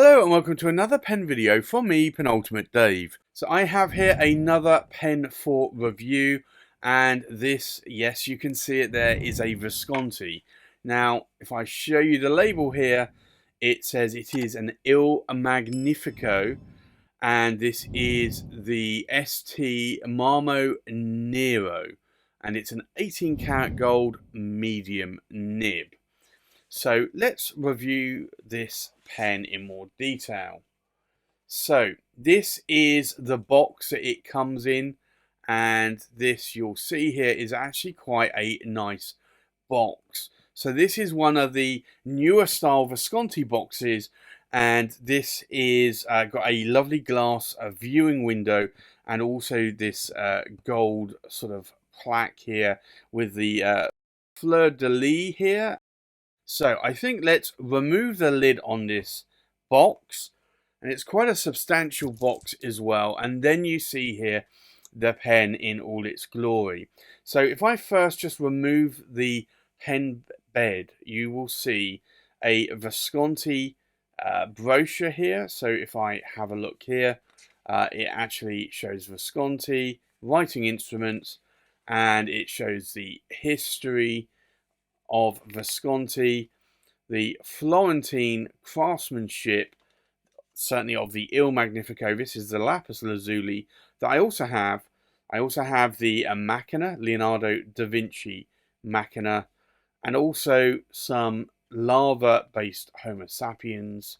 Hello and welcome to another pen video from me, Penultimate Dave. So I have here another pen for review, and this, yes, you can see it there, is a Visconti. Now, if I show you the label here, it says it is an Il Magnifico, and this is the ST Marmo Nero, and it's an 18 karat gold medium nib. So let's review this pen in more detail. So this is the box that it comes in, and this you'll see here is actually quite a nice box. So this is one of the newer style Visconti boxes, and this is got a lovely glass viewing window, and also this gold sort of plaque here with the fleur-de-lis here. So I think let's remove the lid on this box, and it's quite a substantial box as well, and then you see here the pen in all its glory. So if I first just remove the pen bed, you will see a Visconti brochure here. So if I have a look here, it actually shows Visconti, writing instruments, and it shows the history of Visconti, the Florentine craftsmanship, certainly of the Il Magnifico. This is the lapis lazuli that I also have. I also have the Macchina, Leonardo da Vinci Macchina, and also some lava-based Homo sapiens,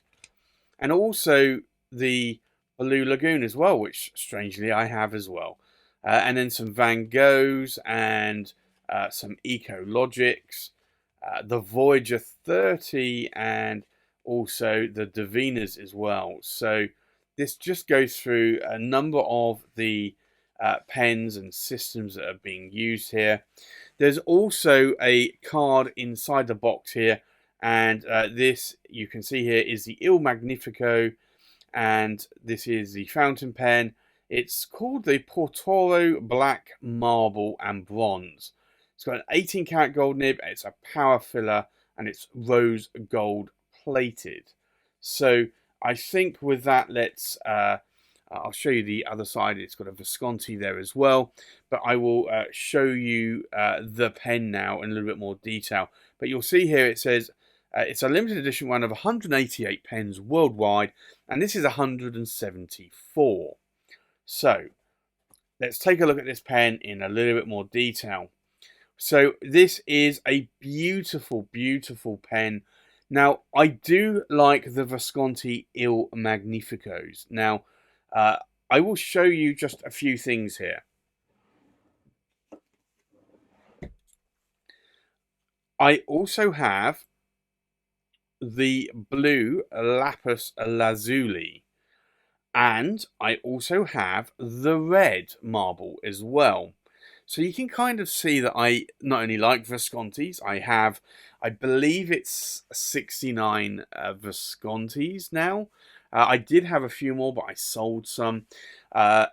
and also the Blue Lagoon as well, which strangely I have as well. And then some Van Goghs and some Ecologics, the Voyager 30, and also the Divinas as well. So this just goes through a number of the pens and systems that are being used here. There's also a card inside the box here, and this you can see here is the Il Magnifico, and this is the fountain pen. It's called the Portoro Black Marble and Bronze. It's got an 18 karat gold nib, it's a power filler, and it's rose gold plated. So I think with that, let's I'll show you the other side. It's got a Visconti there as well, but I will show you the pen now in a little bit more detail. But you'll see here it says it's a limited edition one of 188 pens worldwide, and this is 174. So let's take a look at this pen in a little bit more detail. So this is a beautiful, beautiful pen. Now, I do like the Visconti Il Magnificos. Now, I will show you just a few things here. I also have the blue lapis lazuli, and I also have the red marble as well. So you can kind of see that I not only like Viscontis, I believe it's 69 Viscontis now. I did have a few more, but I sold some. Now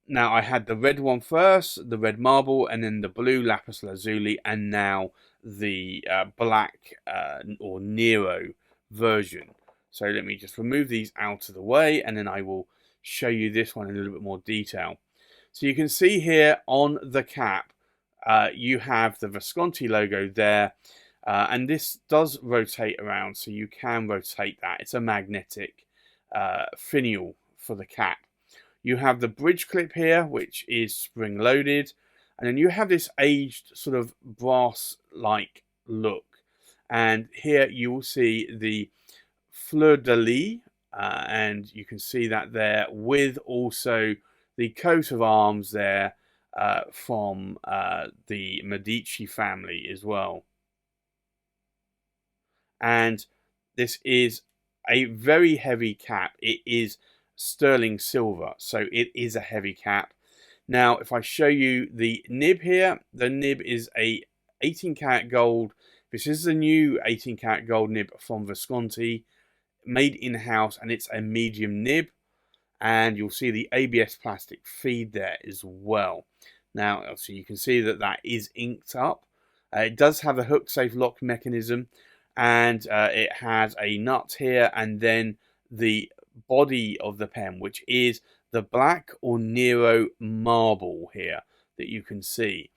I had the red one first, the red marble, and then the blue lapis lazuli, and now the black or Nero version. So let me just remove these out of the way, and then I will show you this one in a little bit more detail. So you can see here on the cap, you have the Visconti logo there, and this does rotate around, so you can rotate that. It's a magnetic finial for the cap. You have the bridge clip here, which is spring loaded, and then you have this aged sort of brass-like look. And here you will see the fleur-de-lis, and you can see that there with also the coat of arms there from the Medici family as well. And this is a very heavy cap. It is sterling silver, so it is a heavy cap. Now, if I show you the nib here, the nib is a 18 karat gold. This is the new 18 karat gold nib from Visconti, made in-house, and it's a medium nib. And you'll see the ABS plastic feed there as well. Now, obviously, you can see that that is inked up. It does have a hook safe lock mechanism, and it has a nut here, and then the body of the pen, which is the black or Nero marble here that you can see.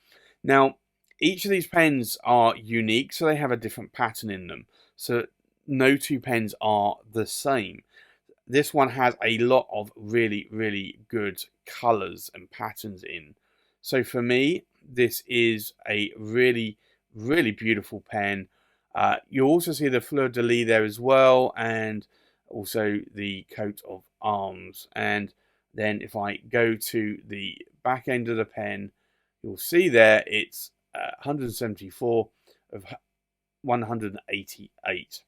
Now, each of these pens are unique, so they have a different pattern in them. So no two pens are the same. This one has a lot of really, really good colors and patterns in. So for me, this is a really, really beautiful pen. You also see the fleur-de-lis there as well, and also the coat of arms. And then if I go to the back end of the pen, you'll see there it's 174 of 188.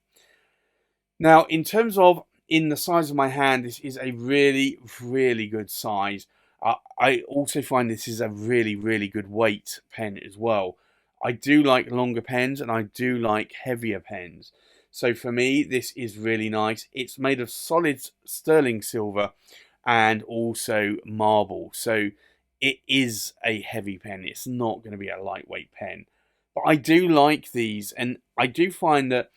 Now, in terms of in the size of my hand, this is a really, really good size. I also find this is a really, really good weight pen as well. I do like longer pens and I do like heavier pens. So for me, this is really nice. It's made of solid sterling silver and also marble. So it is a heavy pen. It's not going to be a lightweight pen. But I do like these, and I do find that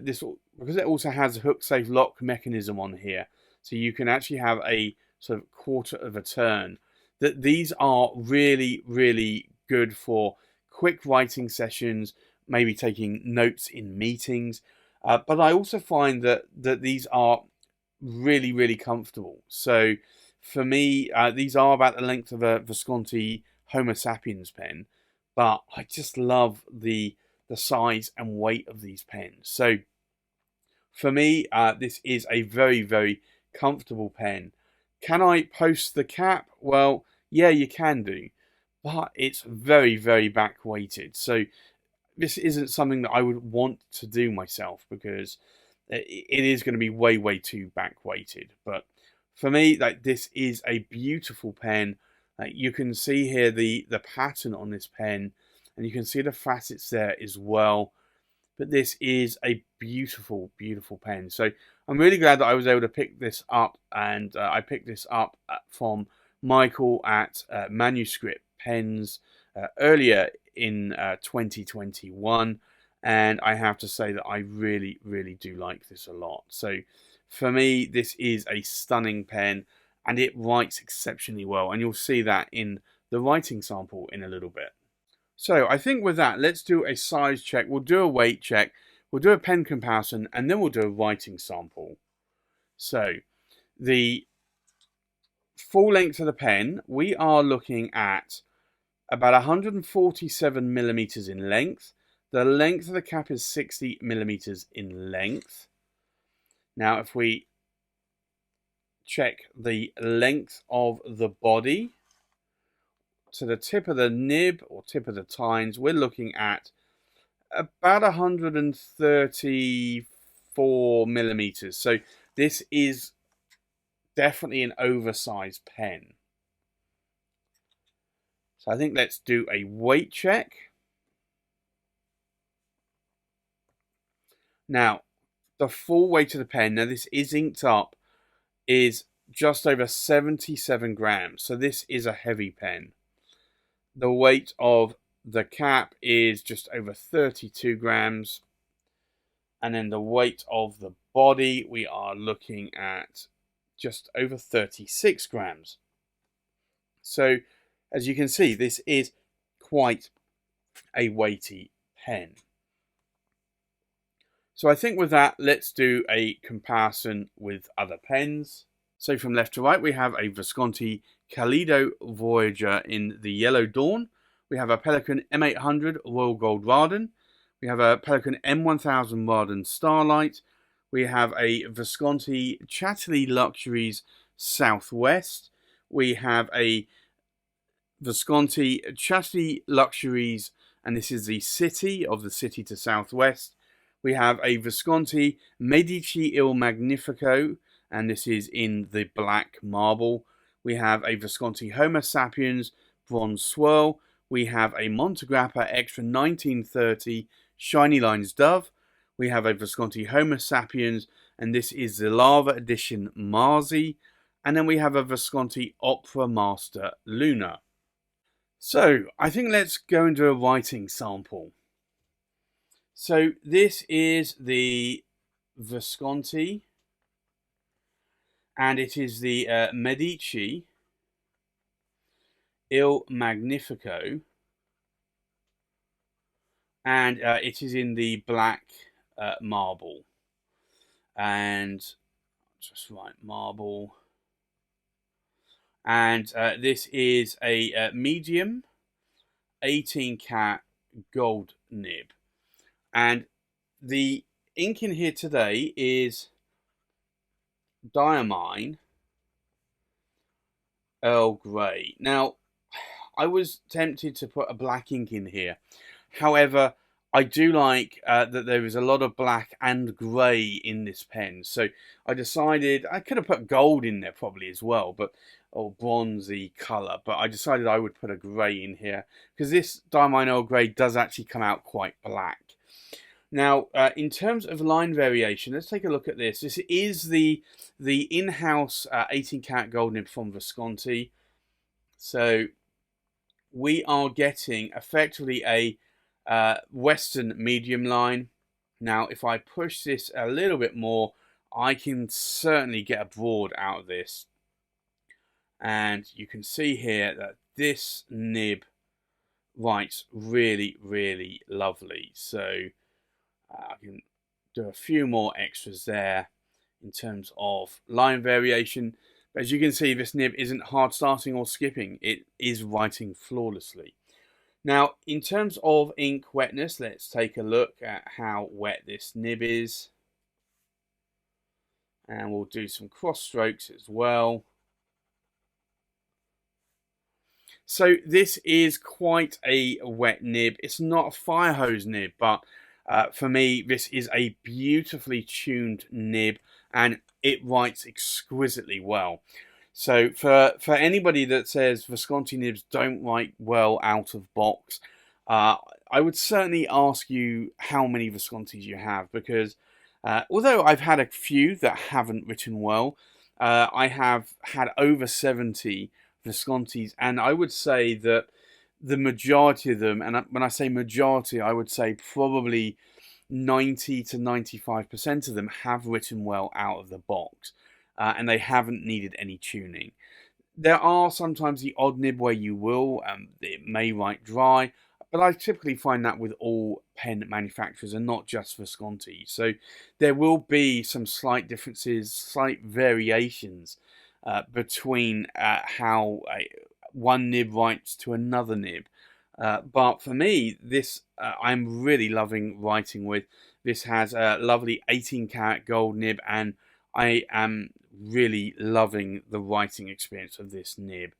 this, because it also has a hook safe lock mechanism on here, so you can actually have a sort of quarter of a turn, that these are really, really good for quick writing sessions, maybe taking notes in meetings. But I also find that these are really, really comfortable. So for me, these are about the length of a Visconti Homo sapiens pen, but I just love the size and weight of these pens. So for me, this is a very, very comfortable pen. Can I post the cap? Well, yeah, you can do, but it's very, very back weighted. So this isn't something that I would want to do myself, because it is going to be way, way too back weighted. But for me, like, this is a beautiful pen. You can see here the pattern on this pen, and you can see the facets there as well. But this is a beautiful, beautiful pen. So I'm really glad that I was able to pick this up, and I picked this up from Michael at Manuscript Pens earlier in 2021, and I have to say that I really, really do like this a lot. So for me, this is a stunning pen, and it writes exceptionally well, and you'll see that in the writing sample in a little bit. So I think with that, let's do a size check. We'll do a weight check. We'll do a pen comparison, and then we'll do a writing sample. So the full length of the pen, we are looking at about 147 millimeters in length. The length of the cap is 60 millimeters in length. Now, if we check the length of the body to the tip of the nib or tip of the tines, we're looking at about 134 millimeters. So this is definitely an oversized pen. So I think let's do a weight check. Now, the full weight of the pen, now this is inked up, is just over 77 grams. So this is a heavy pen. The weight of the cap is just over 32 grams. And then the weight of the body, we are looking at just over 36 grams. So as you can see, this is quite a weighty pen. So I think with that, let's do a comparison with other pens. So from left to right, we have a Visconti Kaleido Voyager in the Yellow Dawn. We have a Pelikan M800 Royal Gold Raden. We have a Pelikan M1000 Raden Starlight. We have a Visconti Chatterley Luxuries Southwest. We have a Visconti Chatterley Luxuries, and this is the City of the City to Southwest. We have a Visconti Medici Il Magnifico, and this is in the black marble. We have a Visconti Homo Sapiens Bronze Swirl. We have a Montegrappa Extra 1930 Shiny Lines Dove. We have a Visconti Homo Sapiens, and this is the Lava Edition Marzi. And then we have a Visconti Opera Master Luna. So I think let's go into a writing sample. So this is the Visconti and it is the Medici Il Magnifico, and it is in the black marble. And just write marble. And this is a medium 18 karat gold nib. And the ink in here today is Diamine Earl Grey. Now, I was tempted to put a black ink in here. However, I do like that there is a lot of black and grey in this pen. So I decided I could have put gold in there probably as well, but or bronzy colour. But I decided I would put a grey in here because this Diamine Earl Grey does actually come out quite black. Now, in terms of line variation, let's take a look at this. This is the in-house 18 karat gold nib from Visconti. So we are getting effectively a Western medium line. Now, if I push this a little bit more, I can certainly get a broad out of this. And you can see here that this nib writes really, really lovely. So I can do a few more extras there in terms of line variation. But as you can see, this nib isn't hard starting or skipping. It is writing flawlessly. Now, in terms of ink wetness, let's take a look at how wet this nib is. And we'll do some cross strokes as well. So this is quite a wet nib. It's not a fire hose nib, but for me, this is a beautifully tuned nib and it writes exquisitely well. So for anybody that says Visconti nibs don't write well out of box, I would certainly ask you how many Viscontis you have, because although I've had a few that haven't written well, I have had over 70 Viscontis, and I would say that the majority of them, and when I say majority, I would say probably 90 to 95% of them have written well out of the box, and they haven't needed any tuning. There are sometimes the odd nib where you will, it may write dry, but I typically find that with all pen manufacturers and not just Visconti. So there will be some slight differences, slight variations between how one nib writes to another nib. But for me, this I'm really loving writing with. This has a lovely 18 karat gold nib, and I am really loving the writing experience of this nib.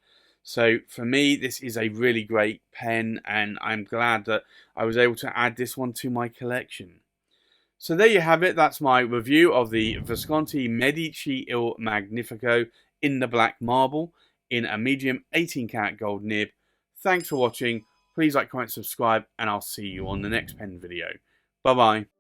So for me, this is a really great pen, and I'm glad that I was able to add this one to my collection. So there you have it. That's my review of the Visconti Medici Il Magnifico in the black marble in a medium 18 karat gold nib. Thanks for watching. Please like, comment, subscribe, and I'll see you on the next pen video. Bye bye.